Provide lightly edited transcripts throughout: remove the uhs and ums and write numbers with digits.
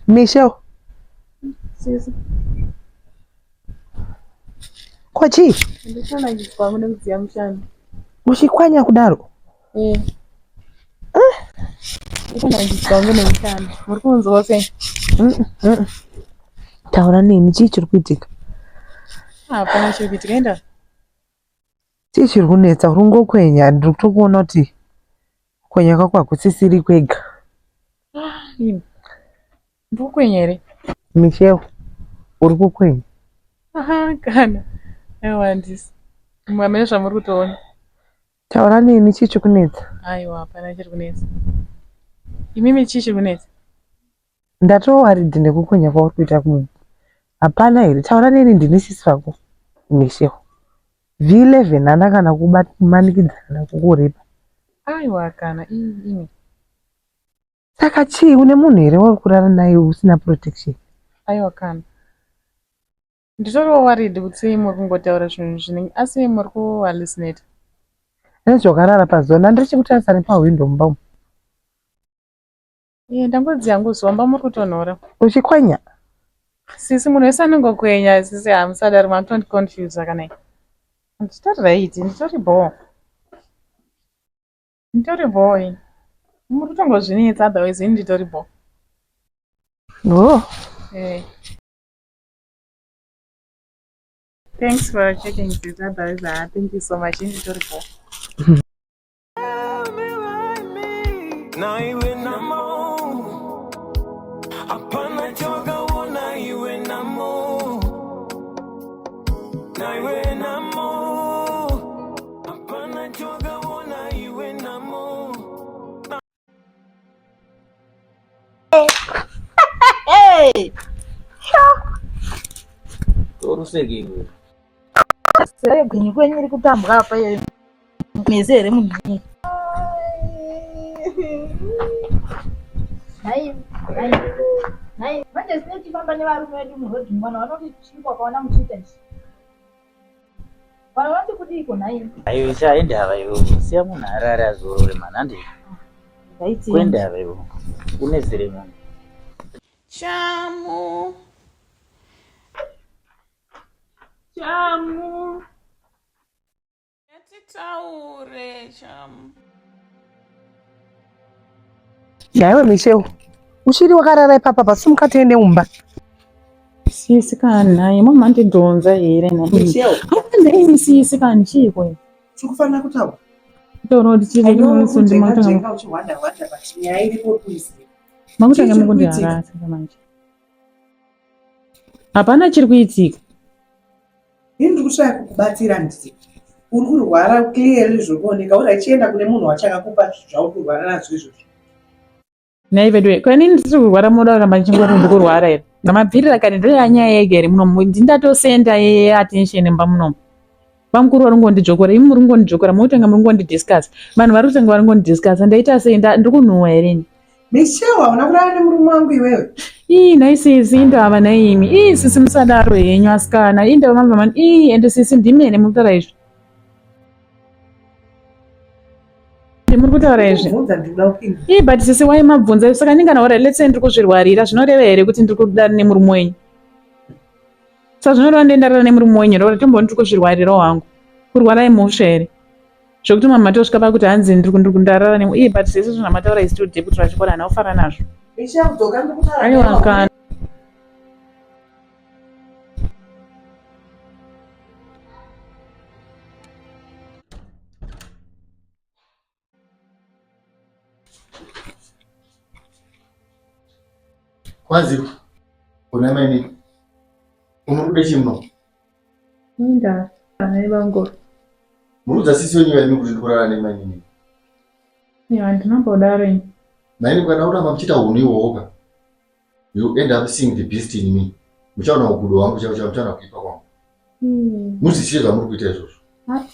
Michelle. Kwachi? Uchikwanya kudaro? Taura nini chii chiri kuitika? Hapana chiri kuitika enda. Chii chiri kunetsa uri kungokwenya ndiri kutokuona kuti kwenya kwako hakusisiri kwega. Ndiri kukwenya here. Michelle, uri kukwenya? Kana aiwa handisi hamene zvamuri kutoona. Taura nini chii chiri kunetsa? Aiwa hapana chiri kunetsa. Imimi chii chiri kunetsa? Ndatowaridhi nekukwenya kwauri kuita kumunhu. Hapana here, taura nini ndini sisi vako. Michelle, V11 hana kana kumanikidzana kukuripa. Aiwa kana imi. Saka chii une munhu here wauri kurara naye usina protection? Aiwa kana nditoriwo waridhi kuti muri kungotaura zvinhu zvinenge asi muri kuhallucinate. Nezvakarara pazuva ndandiri chikutarisa nepahwindo mumba umu. Ndangodzi yangu zuva mba muri kutonhora. Uchikwanya? Sisi munhu wese anongokwenya sisi hamusadari matondiconfuse kanai. Nditori right, nditori ball. Nditori ball. Muri kutongozvinetsa otherwise ini nditori ball. Oh. Thanks for checking this. Otherwise, thank you so much. Nditori ball. Hey! Torusekirwe. Sere gwenyu kwenyu iri kutambwa apa iyo mezere munhu. Hai, manje sinechifamba nevarume vedu murodhi mwana vanoti chiko akaona muchiita ichi. Vanhu vanoti kudiko nhai. Ayo chaenda hava iwe siya munhu arare azorore manhande. Ndaiti kwenda hava iwe unezere munhu. Chamu. Yatitaure chamu. Yaiwe Michelle, uchiri wakarara ipapa pasumuka tiende mumba. Sisi kana mama ndidhonza here na. Michelle. Hapo sisi kana chiko. Chikufanira kutaura. Ndoro ndichiri kunosundi matanga. Wanda but nyaya iripo please. Makutanga mukundiharasa manje. Hapana chiri kuitika. Ini ndiri kushaya kukubatsira nditi. Uri kurwara clearly zvokuoneka uri achienda kune munhu wachakakupa zvauri kurwara nazvo izvozvo. Naivedwe, kwani ndiri kurwara moda kuramba ndichingoti ndiri kurwara here. Namabvirira kare ndoyanyaya yega here munomu ndindatosenda attention mba munomu. Pamukuru vari kungondijokora, imi muri kungondijokora, motenga muri kungondidiscuss. Vanhu vari kutenga vari kungondidiscuss, ndaita sei ndiri kunhuhwa here ini. Michelle, hauna kurara nemurume wangu iwewe? Nhai sisi indava naimi. Sisi musadaro henyu asikana. Indava mambamani. Ende sisi ndimene muri kutaura izvi. Muri kutaura izvi. But sisi waimabvunza saka ndinganaura let's say ndiri kuzvirwarira zvinoreva here kuti ndiri kudara nemurume wenyu. Saka zvinoreva ndendarara nemurume wenyu rora tomboni ndiri kuzvirwarirawo hangu. Kurwara emhosva here. Zvokuti mama tosvika pakuti hanzi ndiri kundarara nemu. But sisi zvamataura isi todhe kuti rachikora hana kufara nazvo. Aiwa kana. Kwazi kuna mani umurude chimno Nda ana bango muruza sisi wenyewe ni kuti kurara nemani ni ndinombodaro ini nani kana kuti amachita uniwoka you end up seeing the beast in me muchaona ugudo wangu chauna kuipa kwangu muzisiye zvamuri kuita izvozvo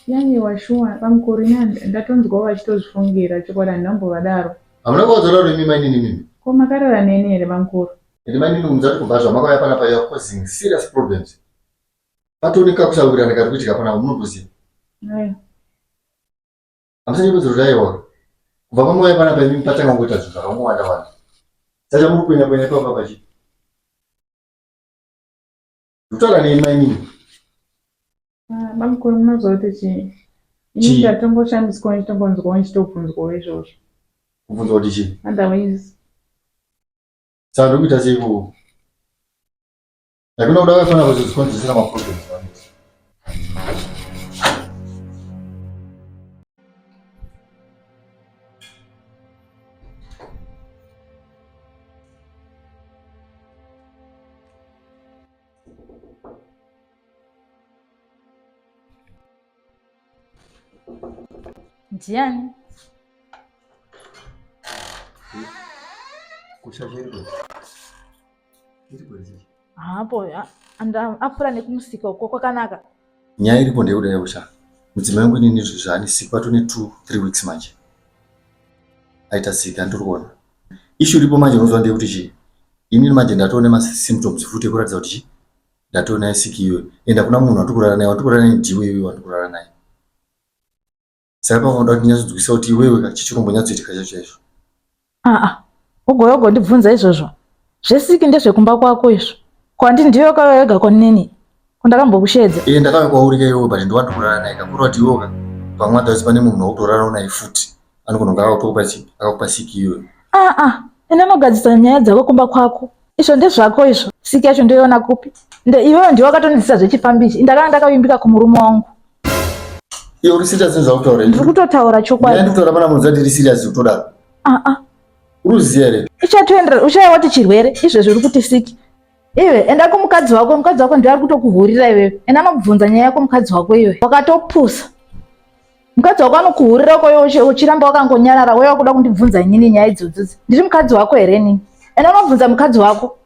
yani washua pamukuru ndatonzwa vachitozvifungira chikoda ndinombodaro hamuna kuwadzora remi mani nimi ko makarara nene here pamukuru ende mani munzati kubva zvamakauya panapa you are causing serious problems patonika kusaurira kari kuitika panapa munotoziva ayo hamusanyepedza kuti aiwa kubva pamoya pana paimi patanga ngoita zvinhu zvakangowanda wanda saka muri kuenda kuenda papa pachi kutaura nei maini bamukuru munoziva kuti chii ini ndatongoshandiswa nditongonzwawo ndichitobvunzwawo izvozvo kubvunzwa kuti chii otherwise saka ndokuita seiko lakini kuda kwafana kuzozikonzesera maproblems ndiani hapo afura nekumusika uko kwakanaka nyaya iripo ndeyekudai usha mudzimai wangu inini zvaanisikwa tone 2-3 weeks manje aita sika ndiri kuona ishu iripo manje unoziva ndeyekuti chii inini manje ndatoone masymptoms futi ekuratidza kuti chii ndatoona isiki iyoyo enda kuna munhu watikurara naye ndiwe iwewe wandikurara naye saka panoda kuti nyatsodzwisa kuti iwewe chichirombonyatsoitika chacho chaizvo ugoyogo ndibvunza izvozvo zvesiki ndezvekumba kwako izvo kwandi ndiyo kawega kwanini kundakambokushedza ndakauya kwaurika iwewe but ndiwandikurara naye kakurwa kuti iwoka pamwe adhawisi pane munhu wakutorarawo naye futi anokononga akakupa siki iyoyo ine nogadzisa nyaya dzako kumba kwako izvo ndezvako izvo siki yacho ndoiona kupi iwewe ndiwe wakatonidzisa zvechifambichi ndakanga ndakavimbika kumurume wangu iwe uri serious nezvautaura ndiri kutotaura chokwadi ndikutaura pana munhu zati iri serious kutodaro uruziya here ichatoendera uchaiwati chirwere izvezvo uri kuti siki iwe enda kumukadzi wako ndiye ari kutokuhurira iwewe enda anokubvunza nyaya yako mukadzi wako iwe wakatopusa mukadzi wako anokuhurira uko uchiramba wakangonyarara wewe wakuda kundibvunza inini nyaya idzodzodzi ndiri mukadzi wako here nini enda unobvunza mukadzi wako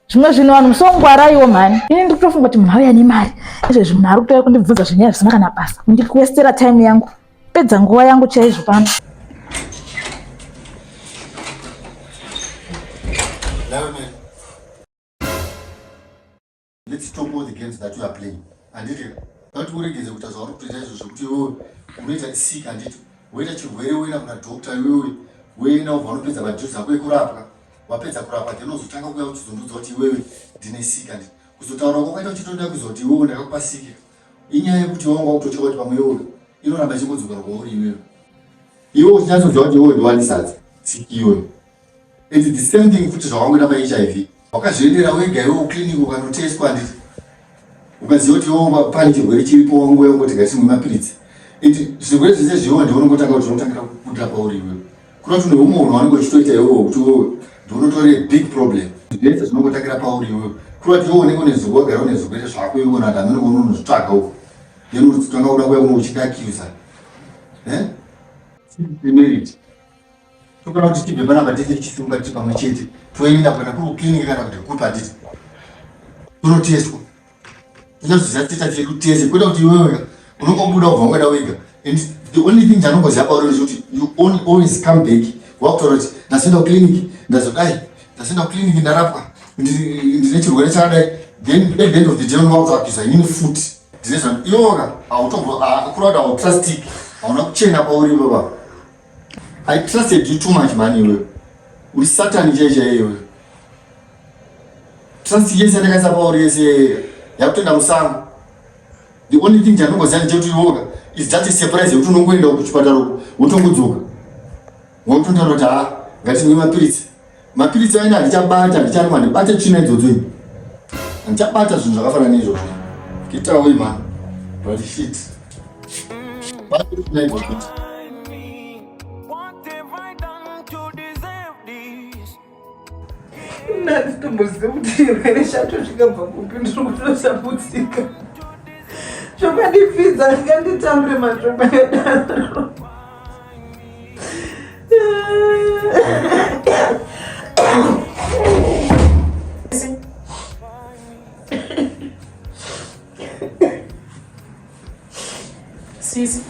zvimwe zvinhu vanhu musongwaraiwo mhani ini ndiri kutofunga kuti munhu auya nemari izvezvi munhu ari kutouya kundibvunza zvenyaya zvisina kana basa kundikuwestera time yangu pedza nguva yangu chaizvo pano Let's stop all the games that you are playing. Anditi kuti uregeze kuita zvauri kutoita izvozvo kuti iwewe unoita sika anditi woita chirwere woenda kuna dhokta iwewe woenda ubva unopedza madhozi ako ekurapwa wapedza kurapwa then uzotanga kuuya uchizondudza kuti iwewe ndine sika anditi kuzotaura kwakaita uchitoda kuzoti iwewe ndakakupa sika inyaya yekuti wanga kutocheka kuti pamwe iwewe inoramba ichingodzokera kwauri iwewe uchinyatsonzwa kuti iwewe ndiwanisadza siki iwewe and the same thing futi zvawangoita paHIV wakazviendera wega iwewe ukliniki ukanoteswa anditi ukaziva kuti iwewe pane chirwere chiripo wanguya ungoti ngaisimwe mapiritsi zvirwere zvese zviwewe ndiwe unongotanga kuti unotangira kudira pauri iwewe kuna kuti neumwe munhu wanenge uchitoita iwewe kuti iwewe ndiunotore big problem zvese zvinongotangira pauri iwewe kuna kuti iwewe unenge unezuva wagara unezvirwere zvako iwewe nati amene unozvitsvaga uko then unotanga kuda kuya kuno uchidakiusa demerit tokana kuti tibve panapa tese tichisunga tiri pamwe chete toenda kana kuri kukliniki kana kuti kupa titi tunoteswa tinozviziva teta chedu tese kwete kuti iwewe unongobuda ubva wangada wega and the only thing chanongoziva pauri ndechekuti you always come back wakutaura kuti ndaenda kukliniki ndazodai ndaenda kukliniki ndarapwa ndine chirwere chakadai then at the end of the day unovakutsvakiza inini futi ndinezva iwoka kura kuti hautrustic hauna kuchena pauri baba I trusted you too much man iwewe uri satani chaichaiwe trust yese ndakaisa pauri yese yakutoenda musango the only thing chandongoziva ndechekuti iwoka is just a surprise yekuti unongoenda kuchipatara wotongodzoka wotontaura kuti ngatimwe mapiritsi aina handichabata handicharima ndibate tsvina idzodzo ini handichabata zvinhu zvakafanana neizvozvo kitawe man but shit kuti ndatitomboziva kuti chirwere chacho chikabva kupi ndiri kutosaputsika zvokandipfidza nganditaure mashoko edaro Sisi,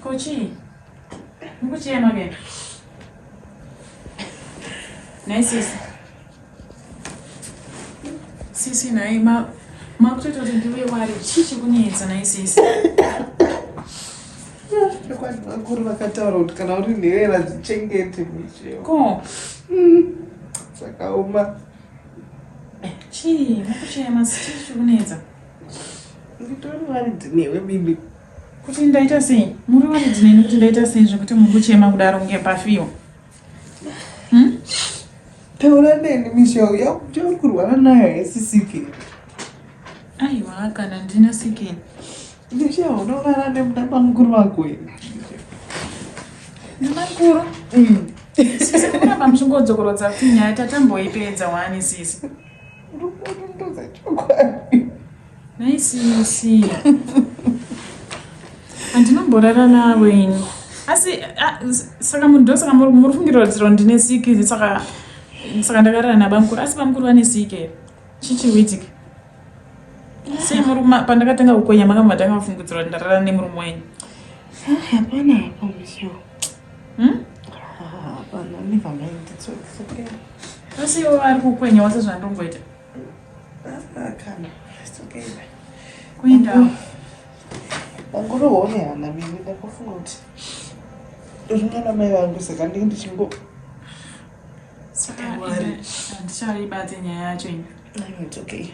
kochi, nikuchema again. Nice. Sisi naye makutoto ndiwe wari chichi kunyenza naye sisi. chokwadi vakuru vakataura kuti kana uri nherera dzichengete mishewo Ko. zvakaoma. Chii, mukuchema sitichi kunedza. Nditori waridzi newe bibi. Kuti ndaita sei? Muri waridzi neni kuti ndaita sei zvekuti muri kuchema kudaro ngepafiwa? Taura neni mishewo yauri kurwara nayo yesisiki. Aiwa kana ndina sikeni. Mishewo unorara nemudaba mukuru wako here. Namakuru? Sisi kuramba muchingodzokorodza kuti nyaya tatamboipedza wani sisi. Urukundo chokwadi. Naisisi. Andinomborara nawe ini. Asi saka munhu saka muri fungira kuti ndine siki saka ndakarara nabamukuru asi bamukuru vane siki here. Chichiwitika. Sei muri pandakatanga kukonya makamba mafungidzira kuti ndarara nemurume wenyu. Hapana hapo mishewo. Hapana, never mind, it's okay. Asi iwo ari kukwenya wase zvandongoita. Kana, it's okay. Kuenda. Vanguroone hana mimi ndakufunga kuti ndozvinga namai vangu saka ndinge ndichingo Saka handichaibate nyaya yacho ini. No, it's okay.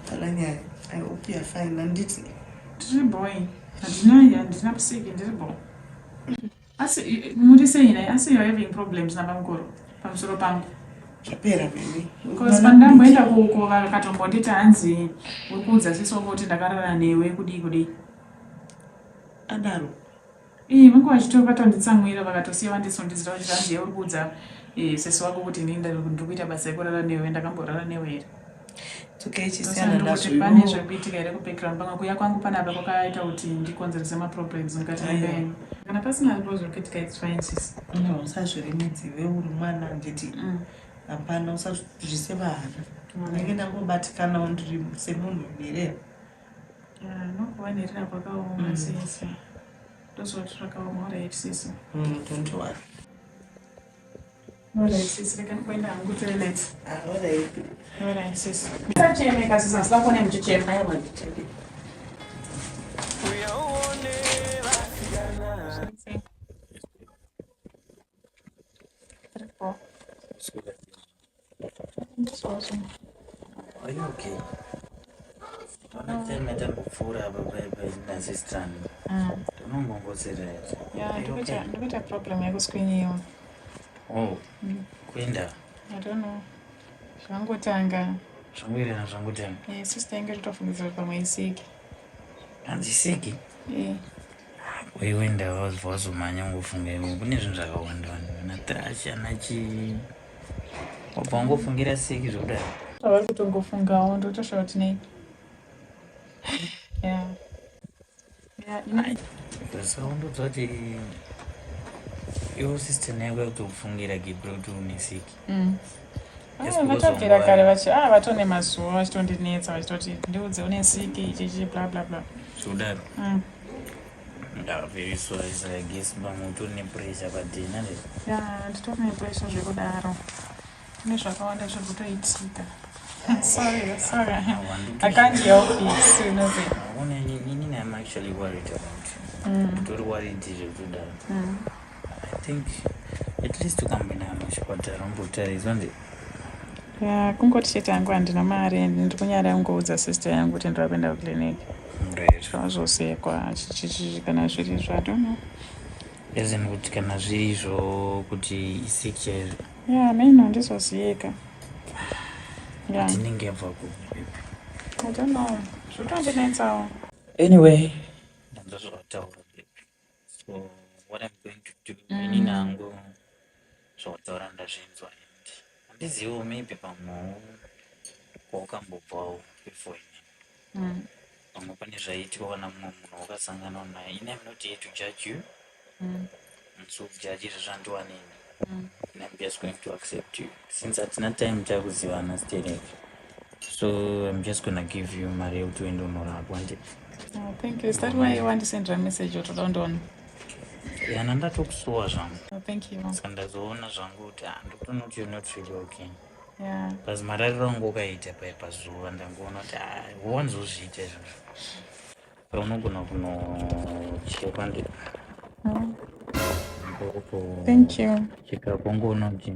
Hapana nyaya. I hope you're fine. Handiti Ndiri boy. Handina kusiki ndiri boy. Asi muri sei naye asi you're having problems nabamukuru pamusoro pangu. zvapera baby. Because pandamboenda kuko vakatombonditi hanzi uri kuudzasiswa kuti ndakarara newe kudii. Adaro. Vangu vachitori vatonditsamwira vakatosiya vandisondizira kuti hanzi uri kuudza sesi wako kuti inini ndiri kuita basa rekurara newe ndakamborara newe here. It's okay, chisiyana Kuti pane zvekuitika here kubackground pangu kuya kwangu panapa kwakaita kuti ndikonzerese maproblems mukati membenyu. Kana pasina zviro zvekuitika it's fine sis. no usazviremedzi uri mwana handiti hapana usazvise vana ndenge ndangobatikanawo ndiri semunhu nherera. Nokuva nherera kwakaoma sisi. Ndozvoti zvakaoma alright sisi. Don't worry. Alright sisi reka ndikuenda hangu toilet. Alright. Alright sisi. Musachemeka sisi asina kuona muchichema. Are you okay? Don't tell me before nasistani. Ndinongongozera here. Ndikuita problem yekuswinyiwa. Oh. Kuenda. I don't know. Zvangotanga. Zvangwira zvangotanga. Sister yangu totofungidzira pamwe isiki. Handisiki? Wenda wazomanya ngofunga iwe kune zvinhu zvakawanda natrashi anachi wabva wangofungira siki zvakudaro. Vari kutongofungawo ndotosva kuti nei. Saka undodza kuti iwo system yako yakutokufungira gibro kuti une siki. Vatobvira kare vatone mazuva vachitondinetsa vachitoti ndiudze une siki ichichi bla bla bla. Zvakudaro. Very sorry, I guess bamutone pressure padina le. Nditone pressure zvekudaro. Kune zvakawanda zviri kutoitika. Sorry. I can't help it. I'm actually worried about. Don't worry, I think at least to come in a Yeah, kungoti chete yangu handina mari ndiri kunyara kungoudza sister yangu kuti ndiri kuenda kukiriniki. Zvazvosekwa chichichi kana zviri izvo I don't know. Yazini kuti kana zviri izvo kuti isiki chaizvo. Meno handizoziyeka. Ndinenge yabva kupi. I don't know. Zvotondinetsawo. Anyway, ndazvataura baby. So what I'm going to do, ini nangu zvataura ndazvinzwa ndi. Handiziwo maybe pamwe wakambobvawo before ini. Pamwe pane zvaitika kana mumwe munhu wakasangana naye. I'm not here to judge you. So judge izvo zvandiwanini. And I'm just going to accept you. Since at no time takuzivana stereo. So I'm just gonna give you my real to end on one. Thank you. Is that why you want to send a message to London? Yeah, and that took so long. Thank you. Skandazona zangu and not you're not really okay. Yeah. Because my wrong go kaita paper so and I'm going to want to see it. paunogona kunochekwa ndi Thank you. chikakongono kuti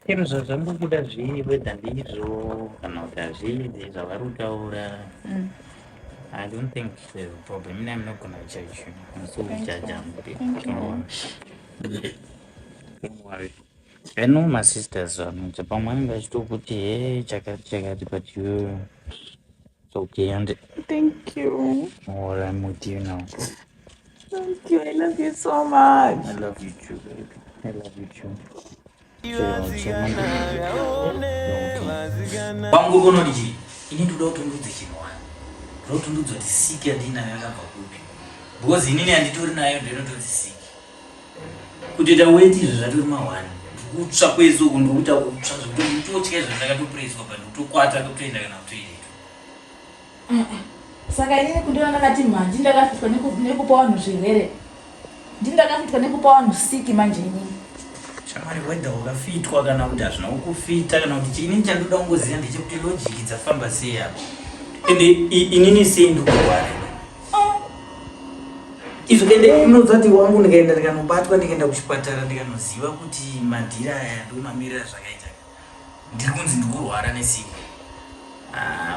chero zvazvangobuda whether ndizvo kana kuti hazvidi zvavari kutaura. I don't think there's a problem. I'm not gonna judge you. I'm so judge. Don't worry. I know my sisters. Japamani vachitokuti chakati, but you, it's okay. And Thank you. or I'm with you now. Thank you. I love you so much. I love you too, baby. I love you too. Pangu kono diji. Ini ndoda kutondudza chinwani. Ndoda kutondudza kuti siki andinayo yakabva kupi. Because inini handitori nayo ndinototi siki. Kutoita weight izvo zvatori mawani. Kutsva kwezo kundokuita kutsva zvekuti ndotya izvo ndakatopureiswa pa ndotokwata kutoenda kana kutoileto. Saka inini kundiona ndakati manje ndakafitwa nekupa vanhu zvirwere. Ndakafitwa nekupa vanhu siki manje inini. Shamari whether wakafitwa kana kuti hazvina kukufita kana kuti chini chandoda kungoziva ndechekuti logiki dzafamba sei apo. Ende inini sei ndikurwara. Izvo ende unozati wangu ndikaenda ndikanobatwa ndikaenda kuchipatara ndikanoziva kuti madhira aya ndomamirira zvakaita. Ndiri kunzi ndikurwara nesiki.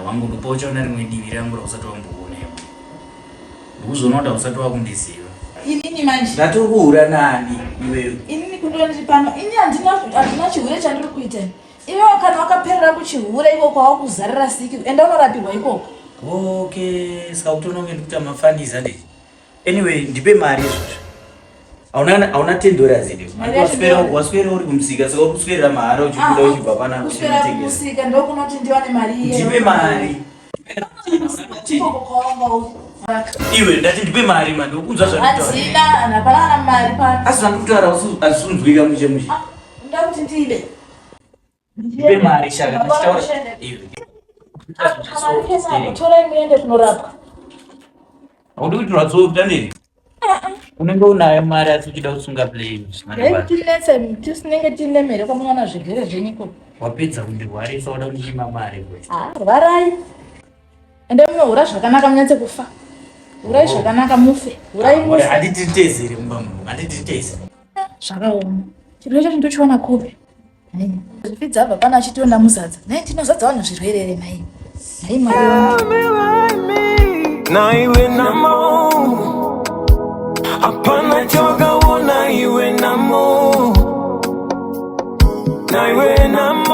Wangu ndopa uchaona rimwe divi rangu rausati wamboonaiwo. Ndikuzoona kuti usati wakundiziva. Inini manje. Ndatori kuhura nani iwewe. Inini kundiona ndiri pano. Ini handina chirwere chandiri kuita. Iwe kana wakaperera kuchihura iko kwawakuzarira siki enda unorapirwa ikoko. Okay, saka kutononge ndikuita mafaniza ndezi. Anyway, ndipe mari izvozvo. Hauna $10 zidi. Waswera uri kumusika saka kuswera mahara uchikuda uchibva pana kuswera kumusika ndokunoti ndiwane mari iye. Ndipe mari. Iwe ndati ndipe mari man, ndokunzwa zvanditaura. Hadzina, hapana mari pano. Asi zvandikutaura asunzwika muche muche. Ndakuti ndibe. Ndipe mari shaka ndichitaura. Iwe. Tora muende kunorapwa. Haudi kuti rwatsowe kutandiri? Unenge unayo mari asi uchida kusunga play. Tisinenge tine mhere kwamwana zvigere zvenyiko. Wapedza kundirwarisa wada kundichima mari kwese. Rwarai. Ende munohura zvakanaka munyatse kufa. Hurai zvakanaka mufe. Hurai mufe. Handititezere mumba munhu, handititeze. Zvakaoma. Chirwere chacho ndochiwana kupi? Zvifidza abva pana achitonda muzadza. Nai tinozadza vanhu zvirwere ere nai. Nai mwari wangu. Na iwe namo hapana choka wona iwe namo na iwe namo